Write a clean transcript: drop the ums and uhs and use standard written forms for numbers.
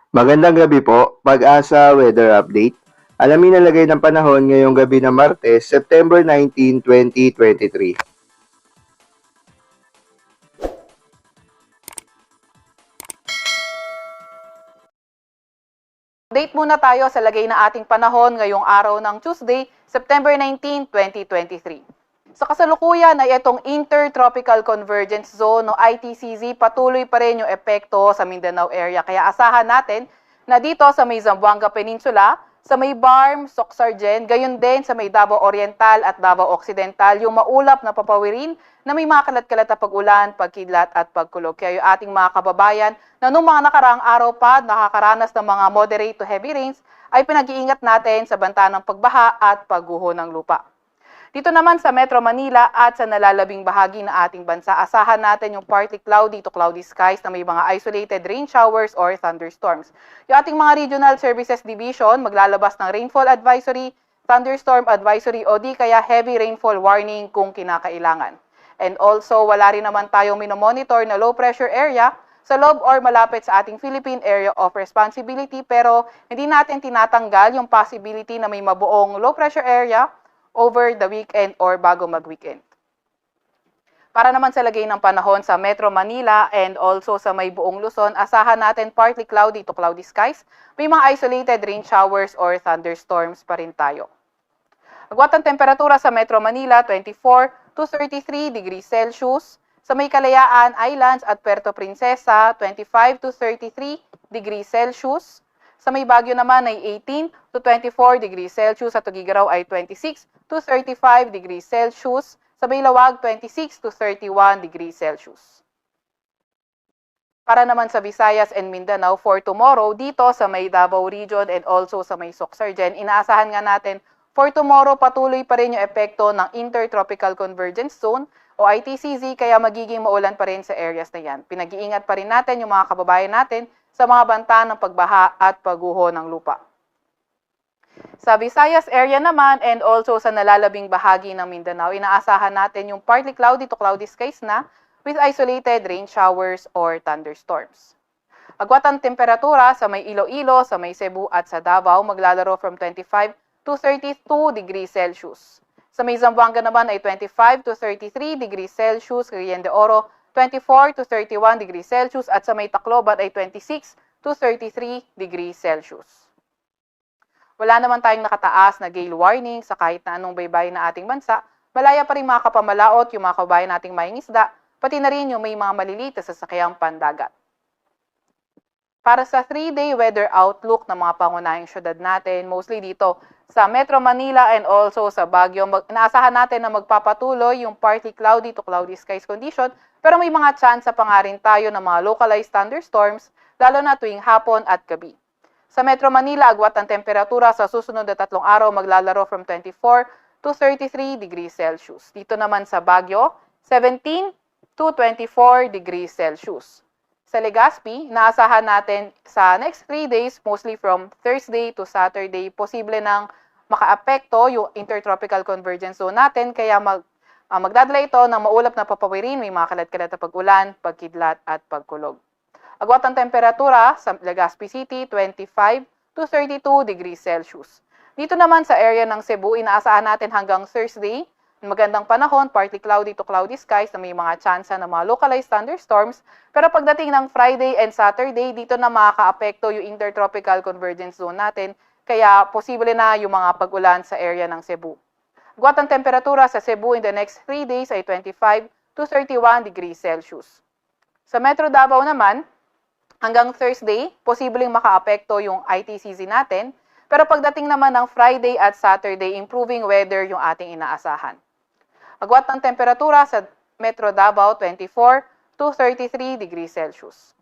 Magandang gabi po, Pag-asa Weather Update. Alamin ang lagay ng panahon ngayong gabi ng Martes, September 19, 2023. Update muna tayo sa lagay na ating panahon ngayong araw ng Tuesday, September 19, 2023. Sa kasalukuyan ay itong Intertropical Convergence Zone o ITCZ patuloy pa rin yung epekto sa Mindanao area. Kaya asahan natin na dito sa may Zamboanga Peninsula, sa may Barm, Soxargen, gayon din sa may Davao Oriental at Davao Occidental, yung maulap na papawirin na may mga kalat-kalat na pag-ulan, pagkidlat at pagkulog. Kaya yung ating mga kababayan na noong mga nakaraang araw pa nakakaranas ng mga moderate to heavy rains ay pinag-iingat natin sa banta ng pagbaha at pagguho ng lupa. Dito naman sa Metro Manila at sa nalalabing bahagi ng ating bansa, asahan natin yung partly cloudy to cloudy skies na may mga isolated rain showers or thunderstorms. Yung ating mga Regional Services Division maglalabas ng rainfall advisory, thunderstorm advisory o di kaya heavy rainfall warning kung kinakailangan. And also, wala rin naman tayong minomonitor na low pressure area sa loob or malapit sa ating Philippine Area of Responsibility pero hindi natin tinatanggal yung possibility na may mabuong low pressure area over the weekend or bago mag-weekend. Para naman sa lagay ng panahon sa Metro Manila and also sa may buong Luzon, asahan natin partly cloudy to cloudy skies. May mga isolated rain showers or thunderstorms pa rin tayo. Agwat ang temperatura sa Metro Manila, 24 to 33 degrees Celsius. Sa may Kalayaan Islands at Puerto Princesa, 25 to 33 degrees Celsius. Sa may Baguio naman ay 18 to 24 degrees Celsius. Sa Tuguegarao ay 26 to 35 degrees Celsius. Sa Baylawag, 26 to 31 degrees Celsius. Para naman sa Visayas and Mindanao for tomorrow, dito sa may Davao Region and also sa may Soxargen, inaasahan nga natin for tomorrow patuloy pa rin yung epekto ng Intertropical Convergence Zone o ITCZ kaya magiging maulan pa rin sa areas na yan. Pinag-iingat pa rin natin yung mga kababayan natin sa mga banta ng pagbaha at pagguho ng lupa. Sa Visayas area naman and also sa nalalabing bahagi ng Mindanao, inaasahan natin yung partly cloudy to cloudy skies na with isolated rain showers or thunderstorms. Agwat ang temperatura sa may Iloilo, sa may Cebu at sa Davao maglalaro from 25 to 32 degrees Celsius. Sa may Zamboanga naman ay 25 to 33 degrees Celsius, Cagayan de Oro 24 to 31 degrees Celsius at sa may Tacloban ay 26 to 33 degrees Celsius. Wala naman tayong nakataas na gale warning sa kahit na anong baybay na ating bansa. Malaya pa rin mga kapamalaot yung mga kabayan nating mahingisda, pati na rin yung may mga maliliit na sasakyang pandagat. Para sa 3-day weather outlook ng mga pangunahing syudad natin, mostly dito sa Metro Manila and also sa Baguio, inaasahan natin na magpapatuloy yung partly cloudy to cloudy skies condition, pero may mga chance pa nga rin tayo ng mga localized thunderstorms, lalo na tuwing hapon at gabi. Sa Metro Manila, agwat ang temperatura sa susunod na 3 araw maglalaro from 24 to 33 degrees Celsius. Dito naman sa Baguio, 17 to 24 degrees Celsius. Sa Legazpi, naasahan natin sa next 3 days, mostly from Thursday to Saturday, posible nang makaapekto yung Intertropical Convergence Zone natin, kaya magdadala ito ng maulap na papawirin, may mga kalat-kalat na pag-ulan, pagkidlat at pagkulog. Agwat ang temperatura sa Legazpi City, 25 to 32 degrees Celsius. Dito naman sa area ng Cebu, inaasahan natin hanggang Thursday, magandang panahon, partly cloudy to cloudy skies na may mga tsansa ng mga localized thunderstorms. Pero pagdating ng Friday and Saturday, dito na makakaapekto yung Intertropical Convergence Zone natin, kaya posible na yung mga pag-ulan sa area ng Cebu. Agwat ang temperatura sa Cebu in the next 3 days ay 25 to 31 degrees Celsius. Sa Metro Davao naman, hanggang Thursday, posibleng makaapekto yung ITCZ natin, pero pagdating naman ng Friday at Saturday, improving weather yung ating inaasahan. Agwat ng temperatura sa Metro Davao, 24 to 33 degrees Celsius.